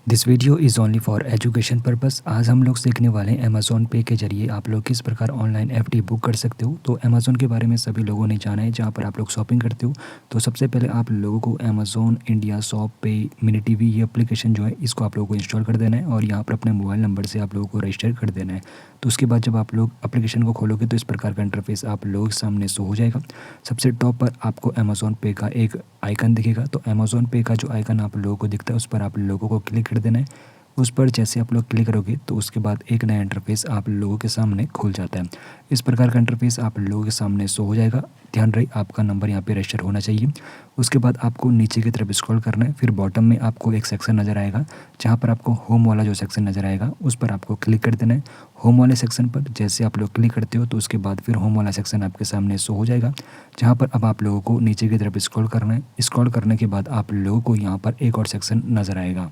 This video is only for education purpose. आज हम लोग सीखने वाले हैं अमेज़ॉन पे के ज़रिए आप लोग किस प्रकार ऑनलाइन एफडी बुक कर सकते हो। तो अमेज़ॉन के बारे में सभी लोगों ने जाना है जहाँ पर आप लोग शॉपिंग करते हो। तो सबसे पहले आप लोगों को अमेज़ॉन इंडिया शॉप पे मिनी टीवी ये एप्लीकेशन जो है इसको आप लोगों को इंस्टॉल कर देना है और यहाँ पर अपने मोबाइल नंबर से आप लोगों को रजिस्टर कर देना है। तो उसके बाद जब आप लोग एप्लीकेशन को खोलोगे तो इस प्रकार का इंटरफेस आप लोगों के सामने शो हो जाएगा। सबसे टॉप पर आपको अमेज़ॉन पे का एक आइकन दिखेगा। तो अमेज़ॉन पे का जो आइकन आप लोगों को दिखता है उस पर आप लोगों को क्लिक कर देना है। उस पर जैसे आप लोग क्लिक करोगे तो उसके बाद एक नया इंटरफेस आप लोगों के सामने खुल जाता है। इस प्रकार का इंटरफेस आप लोगों के सामने शो हो जाएगा। ध्यान रहे आपका नंबर यहाँ पे रजिस्टर होना चाहिए। उसके बाद आपको नीचे की तरफ स्क्रॉल करना है। फिर बॉटम में आपको एक सेक्शन नज़र आएगा जहाँ पर आपको होम वाला जो सेक्शन नज़र आएगा उस पर आपको क्लिक कर देना है। होम वाले सेक्शन पर जैसे आप लोग क्लिक करते हो तो उसके बाद फिर होम वाला सेक्शन आपके सामने शो हो जाएगा जहाँ पर अब आप लोगों को नीचे की तरफ स्क्रॉल करना है। स्क्रॉल करने के बाद आप लोगों को यहाँ पर एक और सेक्शन नज़र आएगा।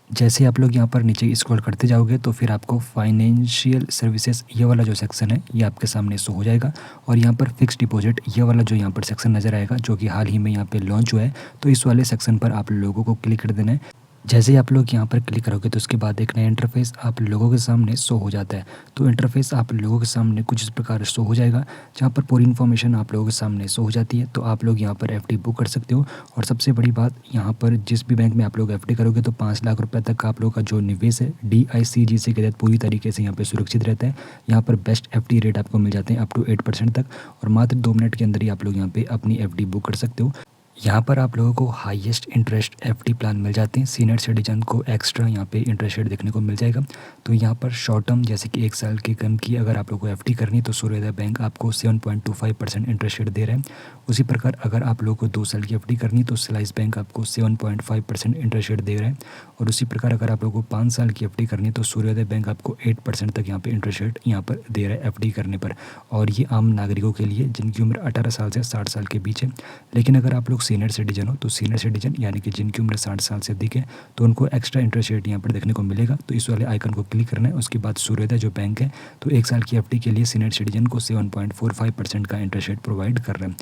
जैसे आप लोग यहाँ पर नीचे स्क्रॉल करते जाओगे तो फिर आपको फाइनेंशियल सर्विसेज ये वाला जो सेक्शन है ये आपके सामने शो हो जाएगा। और यहाँ पर फिक्स डिपॉजिट ये वाला जो यहाँ पर सेक्शन नज़र आएगा जो कि हाल ही में यहाँ पे लॉन्च हुआ है। तो इस वाले सेक्शन पर आप लोगों को क्लिक कर देना है। जैसे ही आप लोग यहाँ पर क्लिक करोगे तो उसके बाद एक नया इंटरफेस आप लोगों के सामने शो हो जाता है। तो इंटरफेस आप लोगों के सामने कुछ इस प्रकार शो हो जाएगा जहाँ पर पूरी इन्फॉर्मेशन आप लोगों के सामने शो हो जाती है। तो आप लोग यहाँ पर एफडी बुक कर सकते हो। और सबसे बड़ी बात यहाँ पर जिस भी बैंक में आप लोग एफडी करोगे तो 5 लाख रुपये तक का आप लोग का जो निवेश है DICGC के तहत पूरी तरीके से यहाँ पर सुरक्षित रहता है। यहाँ पर बेस्ट एफडी रेट आपको मिल जाते हैं अप टू 8% तक। और मात्र 2 मिनट के अंदर ही आप लोग यहाँ पे अपनी एफडी बुक कर सकते हो। यहाँ पर आप लोगों को हाईएस्ट इंटरेस्ट एफडी प्लान मिल जाते हैं। सीनियर सिटीजन को एक्स्ट्रा यहाँ पे इंटरेस्ट रेट देखने को मिल जाएगा। तो यहाँ पर शॉर्ट टर्म जैसे कि 1 साल के कम की अगर आप लोगों को एफडी करनी है तो सूर्योदय बैंक आपको 7.25% इंटरेस्ट रेट दे रहे हैं। उसी प्रकार अगर आप लोगों को 2 साल की एफडी करनी है तो स्लाइस बैंक आपको 7.5% इंटरेस्ट रेट दे रहे हैं। और उसी प्रकार अगर आप लोगों को 5 साल की एफडी करनी है तो सूर्योदय बैंक आपको 8% तक यहाँ पे इंटरेस्ट रेट यहाँ पर दे रहा है एफडी करने पर। और ये आम नागरिकों के लिए जिनकी उम्र 18 साल से 60 साल के बीच है। लेकिन अगर आप लोग सीनियर सिटीजन हो तो सीनियर सिटीजन यानी कि जिनकी उम्र 60 साल से अधिक है तो उनको एक्स्ट्रा इंटरेस्ट रेट यहाँ पर देखने को मिलेगा। तो इस वाले आइकन को क्लिक करना है। उसके बाद सूर्योदय जो बैंक है तो 1 साल की एफडी के लिए सीनियर सिटीजन को 7.45% का इंटरेस्ट रेट प्रोवाइड कर रहे हैं।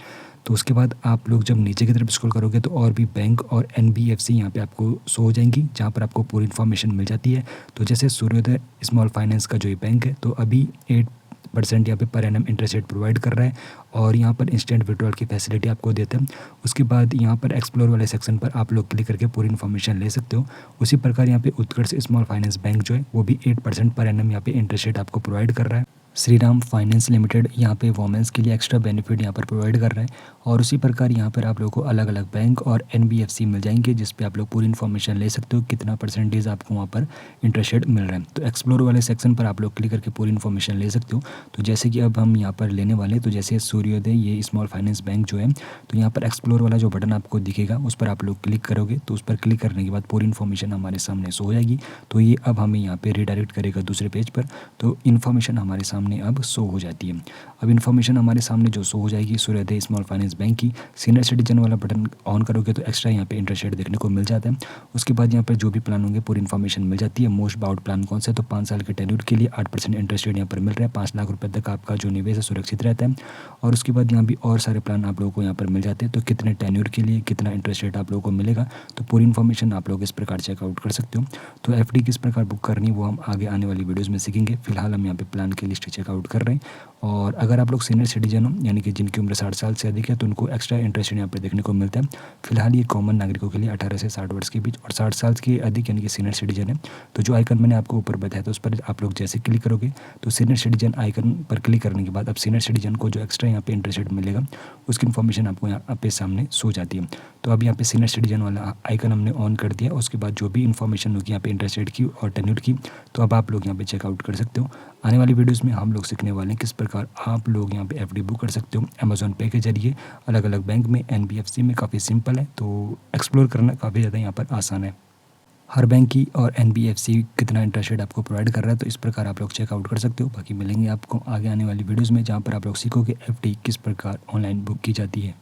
तो उसके बाद आप लोग जब नीचे की तरफ स्क्रॉल करोगे तो और भी बैंक और NBFC यहाँ पे आपको शो हो जाएंगी जहाँ पर आपको पूरी इन्फॉर्मेशन मिल जाती है। तो जैसे सूर्योदय स्मॉल फाइनेंस का जो ये बैंक है तो अभी 8% यहाँ पे per annum interest rate provide कर रहा है और यहाँ पर इंस्टेंट विड्रॉल की फैसिलिटी आपको देते हैं। उसके बाद यहाँ पर एक्सप्लोर वाले सेक्शन पर आप लोग क्लिक करके पूरी इन्फॉर्मेशन ले सकते हो। उसी प्रकार यहाँ पे उत्कर्ष स्मॉल फाइनेंस बैंक जो है वो भी 8% पर एनम यहाँ पे इंटरेस्ट रेट आपको प्रोवाइड कर रहा है। श्रीराम फाइनेंस लिमिटेड यहाँ पे वोमेंस के लिए एक्स्ट्रा बेनिफिट यहाँ पर प्रोवाइड कर रहा है। और उसी प्रकार यहाँ पर आप लोगों को अलग अलग बैंक और NBFC मिल जाएंगे जिस पे आप लोग पूरी इन्फॉर्मेशन ले सकते हो कितना परसेंटेज आपको वहाँ पर इंटरेस्ट रेट मिल रहा है। तो एक्सप्लोर वाले सेक्शन पर आप लोग क्लिक करके पूरी इन्फॉर्मेशन ले सकते हो। तो जैसे कि अब हम यहाँ पर लेने वाले तो जैसे सूर्योदय ये स्मॉल फाइनेंस बैंक जो है तो यहाँ पर एक्सप्लोर वाला जो बटन आपको दिखेगा उस पर आप लोग क्लिक करोगे तो उस पर क्लिक करने के बाद पूरी इन्फॉर्मेशन हमारे सामने शो हो जाएगी। तो ये अब हमें यहाँ पे रिडायरेक्ट करेगा दूसरे पेज पर। तो इन्फॉर्मेशन हमारे सामने अब शो हो जाती है। अब इन्फॉर्मेशन हमारे सामने जो शो हो जाएगी सूर्योदय स्मॉल फाइनेंस बैंक की सीनियर सिटीजन वाला बटन ऑन करोगे तो एक्स्ट्रा यहाँ पे इंटरेस्ट रेट देखने को मिल जाता है। उसके बाद यहाँ पर जो भी प्लान होंगे पूरी इन्फॉर्मेशन मिल जाती है। मोस्ट बाउट प्लान कौन सा है तो 5 साल के टेन्योर के लिए 8% इंटरेस्ट रेट यहाँ पर मिल रहा है। 5 लाख रुपये तक आपका जो निवेश है सुरक्षित रहता है। और उसके बाद यहाँ भी और सारे प्लान आप लोगों को यहाँ पर मिल जाते हैं। तो कितने टेन्योर के लिए कितना इंटरेस्ट रेट आप लोगों को मिलेगा तो पूरी इन्फॉर्मेशन आप लोग इस प्रकार चेकआउट कर सकते हो। तो एफडी किस प्रकार बुक करनी वो हम आगे आने वाली वीडियोज़ में सीखेंगे। फिलहाल हम यहाँ पे प्लान की लिस्ट चेकआउट कर रहे हैं। और अगर आप लोग सीनियर सिटीजन हो यानी कि जिनकी उम्र 60 साल से अधिक है तो उनको एक्स्ट्रा इंटरेस्ट यहाँ पर देखने को मिलता है। फिलहाल ये कॉमन नागरिकों के लिए 18 से 60 वर्ष के बीच और 60 साल के अधिक यानी कि सीनियर सिटीजन है। तो जो आइकन मैंने आपको ऊपर बताया था उस पर आप लोग जैसे क्लिक करोगे तो सीनियर सिटीजन आइकन पर क्लिक करने के बाद अब सीनियर सिटीजन को जो एक्स्ट्रा यहाँ पे इंटरेस्ट रेट मिलेगा उसकी इन्फॉर्मेशन आपको यहाँ पे सामने सो जाती है। तो अब यहाँ पे सीनियर सिटीजन वाला आइकन हमने ऑन कर दिया। उसके बाद जो भी इन्फॉर्मेशन होगी यहाँ पे इंटरेस्ट रेट की और टेन्योर की तो अब आप लोग यहाँ पे चेकआउट कर सकते हो। आने वाली वीडियोज़ में हम लोग सीखने वाले हैं किस प्रकार आप लोग यहाँ पे एफडी बुक कर सकते हो अमेज़ॉन पे के जरिए अलग अलग बैंक में NBFC में। काफ़ी सिंपल है तो एक्सप्लोर करना काफ़ी ज़्यादा यहाँ पर आसान है। हर बैंक की और NBFC कितना इंटरेस्ट रेट आपको प्रोवाइड कर रहा है तो इस प्रकार आप लोग चेकआउट कर सकते हो। बाकी मिलेंगे आपको आगे आने वाली वीडियोज़ में जहाँ पर आप लोग सीखोगे एफडी किस प्रकार ऑनलाइन बुक की जाती है।